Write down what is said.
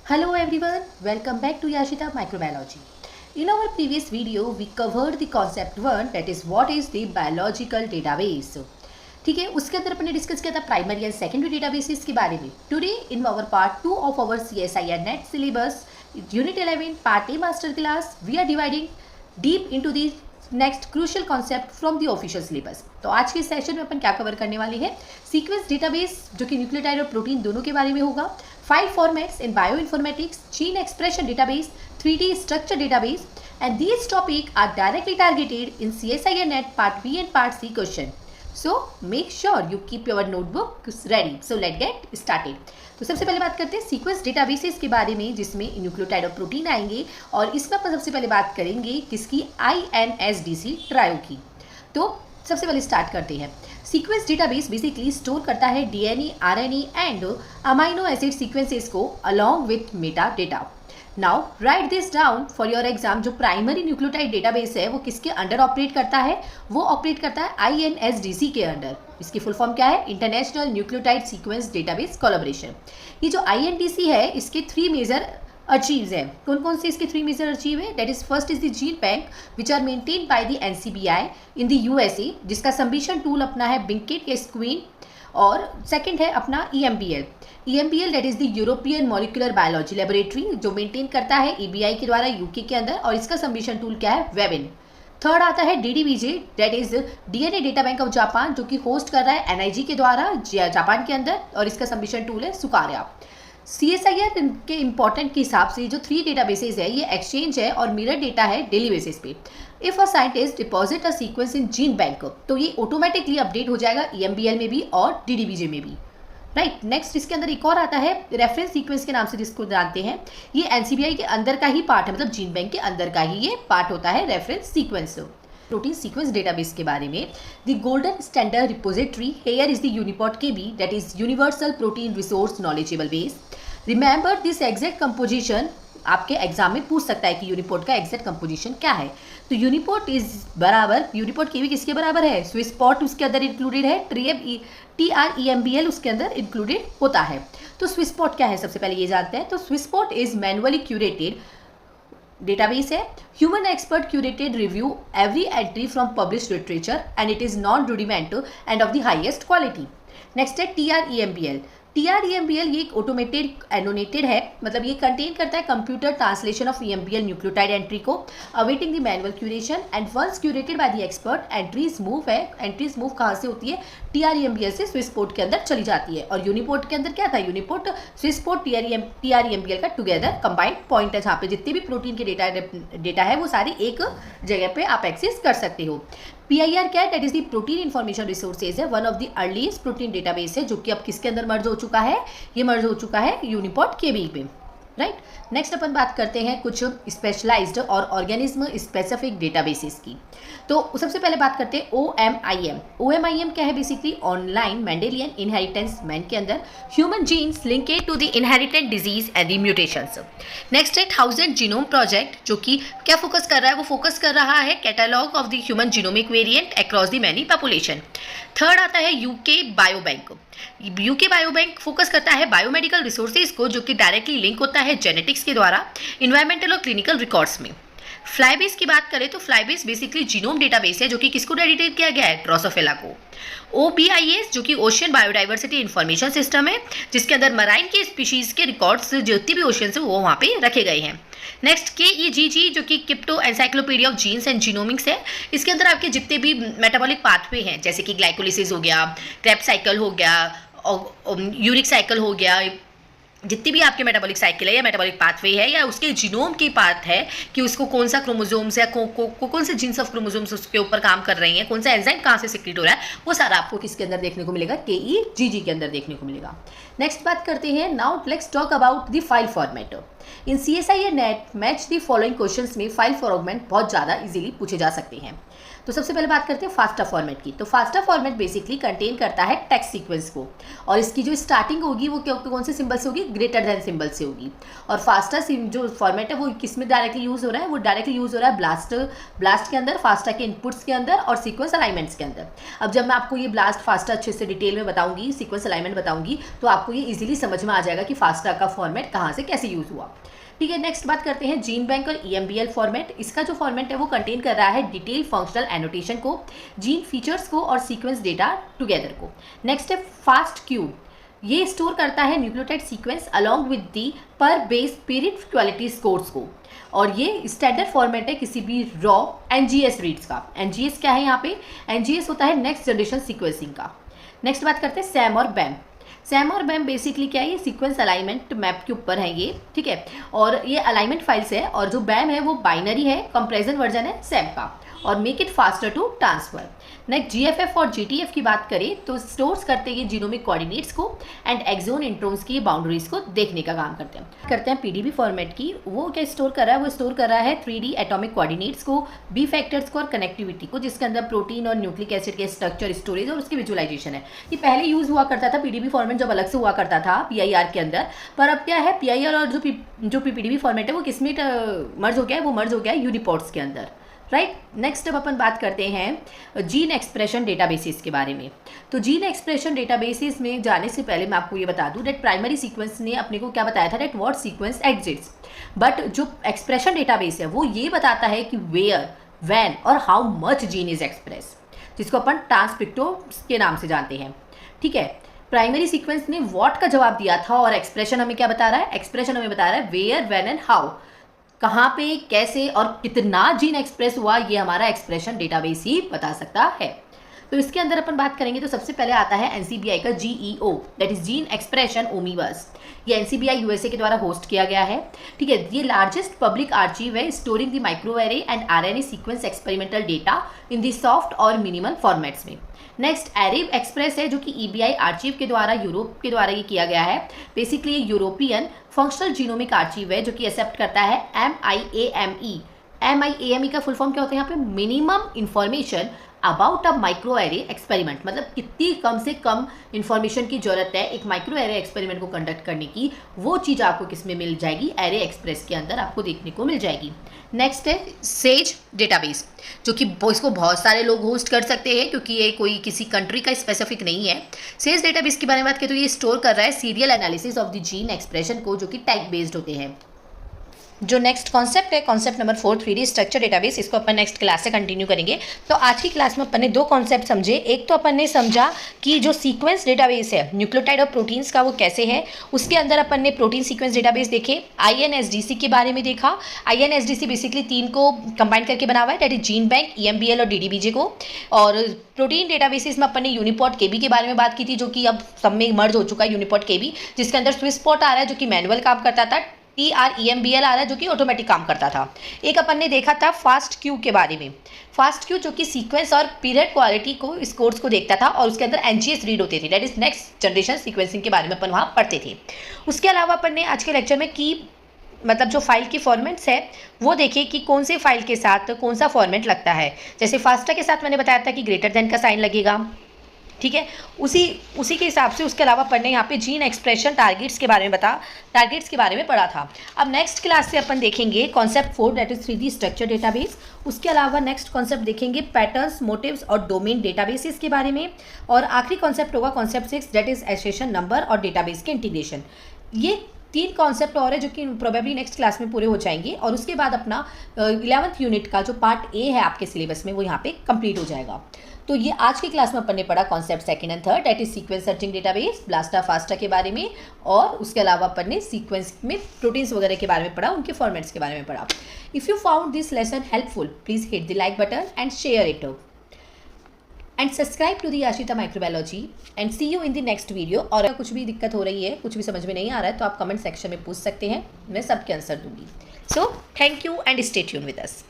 Hello everyone, welcome back to Yashita Microbiology. In our previous video, we covered the concept 1, that is what is the biological database. ठीक है, उसके अंदर अपने discuss किया था primary and secondary databases के बारे में. Today in our part 2 of our CSIR NET syllabus unit 11 part A master class we are dividing deep into the next crucial concept from the official syllabus. तो आज के session में अपन क्या cover करने वाले हैं, सीक्वेंस डेटाबेस जो कि न्यूक्लियोटाइड और प्रोटीन दोनों के बारे में होगा, file formats in bioinformatics, gene expression database, 3D structure database, and these topics are directly targeted in CSIR net part B and part C question. So make sure you keep your notebook ready. So let's get started. तो सबसे पहले बात करते हैं sequence databases के बारे में, जिसमें न्यूक्लियोटाइड और प्रोटीन आएंगे और इसमें अपन सबसे पहले बात करेंगे किसकी, INSDC ट्रायो की. तो सबसे पहले स्टार्ट करते हैं. सीक्वेंस डेटाबेस बेसिकली स्टोर करता है DNA, RNA and amino acid sequences को along with meta data. Now write this down for your exam. जो प्राइमरी न्यूक्लियोटाइड डेटाबेस है वो किसके अंडर ऑपरेट करता है, वो ऑपरेट करता है INSDC के अंडर. इसकी फुल फॉर्म क्या है, international nucleotide sequence database collaboration. ये जो INDC है इसके 3 मेजर अचीव्स हैं. कौन कौन से इसके 3 मेजर अचीव है, that is first is the gene bank which are maintain by the NCBI in the USA, जिसका सबमिशन टूल अपना है बिंकेट स्क्वीन. और सेकंड है अपना EMBL that is the European molecular biology laboratory, जो maintain करता है EBI के द्वारा UK के अंदर, और इसका सबमिशन टूल क्या है, वेबिन. थर्ड आता है DDBJ that is DNA data bank of Japan, जो कि होस्ट कर रहा है NIG के द्वारा जापान के अंदर, और इसका सबमिशन टूल है सुकार्या. CSIR के इंपॉर्टेंट के हिसाब से जो 3 डेटाबेसेस है ये एक्सचेंज है और मिरर डेटा है डेली बेसिस पे. If a scientist deposit a sequence in gene bank तो ये ऑटोमेटिकली अपडेट हो जाएगा EMBL में भी और DDBJ में भी. राइट. नेक्स्ट इसके अंदर एक और आता है रेफरेंस सीक्वेंस के नाम से, जिसको जानते हैं. ये NCBI के अंदर का ही पार्ट है, मतलब जीन बैंक के अंदर का ही ये पार्ट होता है reference sequence. Protein sequence database के बारे में, the golden standard repository here is the uniport KB that is universal protein resource knowledgeable base. Remember this exact composition, आपके एग्जाम में पूछ सकता है कि यूनिपोर्ट का एग्जैक्ट कंपोजिशन क्या है. तो यूनिपोर्ट इज बराबर, यूनिपोर्ट KB किसके बराबर है, स्विस्पॉट उसके अंदर इंक्लूडेड है, TREMBL उसके अंदर इंक्लूडेड होता है. तो स्विस्पॉट क्या है, सबसे पहले ये जानते हैं. तो SwissProt is manually curated database है. Human expert curated review every entry from published literature and it is non rudiment and of the highest quality. Next है TREMBL. ये एक ऑटोमेटेड एनोटेटेड है, मतलब ये कंटेन करता है computer translation of EMBL nucleotide entry को awaiting the manual curation and once curated by the expert entries move है. एंट्रीज मूव कहाँ से होती है, TREMBL से स्विस्पोर्ट के अंदर चली जाती है. और यूनिपोर्ट के अंदर क्या था, यूनिपोर्ट स्विस्पोर्ट TREMBL का टुगेदर कंबाइंड पॉइंट है, जहाँ पे जितने भी प्रोटीन के डेटा है वो सारी एक जगह पे आप एक्सेस कर सकते हो. PIR क्या है, that is the protein information resources है, one of the earliest protein database है, जो कि अब किसके अंदर मर्ज हो चुका है, ये मर्ज हो चुका है यूनिपोर्ट KB पे. राइट. नेक्स्ट अपन बात करते हैं कुछ स्पेशलाइज्ड और ऑर्गेनिज्म स्पेसिफिक डेटाबेसेस की. तो सबसे पहले बात करते हैं OMIM क्या है, basically online Mendelian inheritance man के अंदर human genes linked to the inherited disease and the mutations. Next है 1000 जीनोम प्रोजेक्ट, जो कि क्या फोकस कर रहा है, वो फोकस कर रहा है catalogue of the human genomic variant across the many population. Third आता है UK बायोबैंक फोकस करता है बायोमेडिकल रिसोर्सेज को, जो कि डायरेक्टली लिंक होता है जेनेटिक्स के द्वारा इन्वायरमेंटल और क्लिनिकल रिकॉर्ड्स में. फ्लाईबेस की बात करें तो फ्लाईबेस बेसिकली जीनोम डेटाबेस है, जो कि किसको डेडिकेट किया गया है, ड्रोसोफिला को. OBIS जो कि ओशियन बायोडाइवर्सिटी इंफॉर्मेशन सिस्टम है, जिसके अंदर मराइन के स्पीशीज के रिकॉर्ड्स जितने भी ओशियन से वो वहाँ पे रखे गए हैं. नेक्स्ट KEGG जो कि Kyoto encyclopedia of genes and genomics है. इसके अंदर आपके जितने भी मेटाबॉलिक पाथवे हैं, जैसे कि ग्लाइकोलिसिस हो गया, क्रेब्स साइकिल हो गया, यूरिक साइकिल हो गया, जितनी भी आपके मेटाबॉलिक साइकिल है या मेटाबॉलिक पाथवे है या उसके जीनोम की पाथ है कि उसको कौन सा क्रोमोसोम्स या कौन से जीन्स ऑफ क्रोमोसोम्स उसके ऊपर काम कर रही हैं, कौन सा एंजाइम कहाँ से सिक्रीट हो रहा है, वो सारा आपको किसके अंदर देखने को मिलेगा, KEGG के अंदर देखने को मिलेगा. नेक्स्ट बात करते हैं, now let's talk about the file format. In CSIR net match the following questions में फाइल फॉर्मेट बहुत ज़्यादा इजीली पूछे जा सकते हैं. तो सबसे पहले बात करते हैं फास्टा फॉर्मेट की। तो फास्टा फॉर्मेट बेसिकली कंटेन करता है टेक्स्ट सीक्वेंस को, और इसकी जो स्टार्टिंग होगी वो कौन से सिंबल से होगी, ग्रेटर देन सिंबल से होगी। और फास्टा जो फॉर्मेट है वो किस में डायरेक्टली यूज़ हो रहा है, वो डायरेक्टली यूज़ हो रहा है ब्लास्ट के अंदर, फास्टा के इनपुट्स के अंदर और सीक्वेंस अलाइनमेंट्स के अंदर। अब जब मैं आपको ये ब्लास्ट फास्टा अच्छे से डिटेल में बताऊंगी, सीक्वेंस अलाइनमेंट बताऊंगी, तो आपको ये इजीली समझ में आ जाएगा कि फास्टा का फॉर्मेट कहाँ से कैसे यूज़ हुआ। ठीक है, नेक्स्ट बात करते हैं जीन बैंक और EMBL फॉर्मेट। इसका जो फॉर्मेट है वो कंटेन कर रहा है डिटेल फंक्शनल एनोटेशन को, जीन फीचर्स को और सीक्वेंस डेटा टुगेदर को। नेक्स्ट है फास्ट क्यू, ये स्टोर करता है nucleotide sequence along with the पर बेस स्पिरिचुअलिटी स्कोर्स को, और ये स्टैंडर्ड फॉर्मेट है किसी भी रॉ NGS रीड्स का। NGS क्या है यहाँ पे, NGS होता है नेक्स्ट जनरेशन सीक्वेंसिंग का। नेक्स्ट बात करते हैं सैम और बैम। सैम और बैम बेसिकली क्या है, ये सीक्वेंस अलाइनमेंट मैप के ऊपर है ये, ठीक है, और ये अलाइनमेंट फाइल्स है, और जो बैम है वो बाइनरी है, कंपैरिजन वर्जन है सैम का, और make it faster to transfer. Next GFF और GTF की बात करें तो स्टोर्स करते हैं जीनोमिक कोऑर्डिनेट्स को एंड एक्सोन इंट्रोन्स की बाउंड्रीज को देखने का काम करते हैं PDB फॉर्मेट की। वो क्या स्टोर कर रहा है, वो स्टोर कर रहा है 3D एटॉमिक कोऑर्डिनेट्स को, B फैक्टर्स को और कनेक्टिविटी को, जिसके अंदर प्रोटीन और न्यूक्लिक एसिड के स्ट्रक्चर, स्टोरेज और उसकी विजुअलाइजेशन है। ये पहले यूज हुआ करता था PDB फॉर्मेट जब अलग से हुआ करता था PIR के अंदर, पर अब क्या है PIR और जो PDB फॉर्मेट है वो किसमें मर्ज हो गया है, वो मर्ज हो गया है यूनिपोर्ट्स के अंदर, राइट। नेक्स्ट अब अपन बात करते हैं जीन एक्सप्रेशन डेटाबेसिस के बारे में। तो जीन एक्सप्रेशन डेटाबेसिस में जाने से पहले मैं आपको ये बता दूं दैट प्राइमरी सीक्वेंस ने अपने को क्या बताया था, that what sequence exists, but जो एक्सप्रेशन डेटाबेस है वो ये बताता है कि वेयर, व्हेन और how much gene is express, जिसको अपन ट्रांसक्रिप्टोम्स के नाम से जानते हैं, ठीक है। प्राइमरी सीक्वेंस ने व्हाट का जवाब दिया था, और एक्सप्रेशन हमें क्या बता रहा है, एक्सप्रेशन हमें बता रहा है वेयर, व्हेन एंड हाउ, कहाँ पे, कैसे और कितना जीन एक्सप्रेस हुआ, ये हमारा एक्सप्रेशन डेटाबेस ही बता सकता है। तो इसके अंदर अपन बात करेंगे तो सबसे पहले आता है NCBI का GEO, that is gene expression omnibus. ये NCBI USA के द्वारा होस्ट किया गया है, ठीक है। ये लार्जेस्ट पब्लिक आर्चिव है storing the microarray and RNA sequence experimental data in the soft और मिनिमल फॉर्मेट्स में। नेक्स्ट एरिब एक्सप्रेस है, जो कि EBI आर्चिव के द्वारा यूरोप के द्वारा ये किया गया है। बेसिकली ये यूरोपियन फंक्शनल जीनोमिक आर्चिव है जो कि एक्सेप्ट करता है MIAME का फुल फॉर्म क्या होता है यहाँ पे, minimum information about a micro array experiment, मतलब कितनी कम से कम इंफॉर्मेशन की जरूरत है एक माइक्रो एरे एक्सपेरिमेंट को कंडक्ट करने की, वो चीज़ आपको किस में मिल जाएगी, एरे एक्सप्रेस के अंदर आपको देखने को मिल जाएगी। नेक्स्ट है सेज डेटाबेस, जो कि इसको बहुत सारे लोग होस्ट कर सकते हैं क्योंकि ये कोई किसी कंट्री का स्पेसिफिक नहीं है। सेज डेटाबेस के बारे में बात करें तो ये स्टोर कर रहा है serial analysis of the gene expression को, जो कि टाइप बेस्ड होते हैं। जो नेक्स्ट कॉन्सेप्ट है, concept number 4 3D structure database, इसको अपन नेक्स्ट क्लास से कंटिन्यू करेंगे। तो आज की क्लास में अपन ने दो कॉन्सेप्ट समझे। एक तो अपन ने समझा कि जो सीक्वेंस डेटाबेस है न्यूक्लियोटाइड और प्रोटीन्स का वो कैसे है, उसके अंदर अपन ने प्रोटीन सीक्वेंस डेटाबेस देखे, INSDC के बारे में देखा। INSDC बेसिकली 3 को कंबाइन करके बना हुआ है, that is gene bank, EMBL और DDBJ को। और प्रोटीन डेटाबेसिस में अपन ने यूनिपोर्ट KB के बारे में बात की थी, जो कि अब सब में मर्ज हो चुका है यूनिपोर्ट KB, जिसके अंदर स्विसपोर्ट आ रहा है जो कि मैनुअल काम करता था, TREMBL आ रहा है जो कि ऑटोमेटिक काम करता था। एक अपन ने देखा था फास्ट क्यू के बारे में, फास्ट क्यू जो कि सीक्वेंस और पीरियड क्वालिटी को स्कोर्स को देखता था और उसके अंदर NGS रीड होते थे, that is next generation sequencing के बारे में अपन वहाँ पढ़ते थे। उसके अलावा अपन ने आज के लेक्चर में की मतलब जो फाइल की फॉर्मेट्स है वो देखिए कि कौन से फाइल के साथ कौन सा फॉर्मेट लगता है। जैसे फास्टा के साथ मैंने बताया था कि ग्रेटर देन का साइन लगेगा, ठीक है। उसी के हिसाब से उसके अलावा पढ़ने यहाँ पे जीन एक्सप्रेशन टारगेट्स के बारे में पढ़ा था। अब नेक्स्ट क्लास से अपन देखेंगे concept 4 that is 3D structure database. उसके अलावा नेक्स्ट कॉन्सेप्ट देखेंगे पैटर्न्स, मोटिव्स और डोमेन डेटाबेसेस के बारे में। और आखिरी कॉन्सेप्ट होगा concept 6 that is association number और डेटाबेस के इंटीग्रेशन। ये 3 कॉन्सेप्ट और है जो कि प्रोबेबली नेक्स्ट क्लास में पूरे हो जाएंगे, और उसके बाद अपना 11th यूनिट का जो पार्ट A है आपके सिलेबस में वो यहाँ पे कंप्लीट हो जाएगा। तो ये आज की क्लास में अपन ने पढ़ा concept 2nd and 3rd that is sequence searching database, BLAST FASTA के बारे में, और उसके अलावा अपन ने सीक्वेंस में प्रोटीन्स वगैरह के बारे में पढ़ा, उनके फॉर्मेट्स के बारे में पढ़ा। If you found this lesson helpful please hit the like button and share it and subscribe to the Yashita microbiology and see you in the next video. और अगर कुछ भी दिक्कत हो रही है, कुछ भी समझ में नहीं आ रहा है, तो आप कमेंट सेक्शन में पूछ सकते हैं, मैं सबके आंसर दूंगी। So thank you and stay tune with us.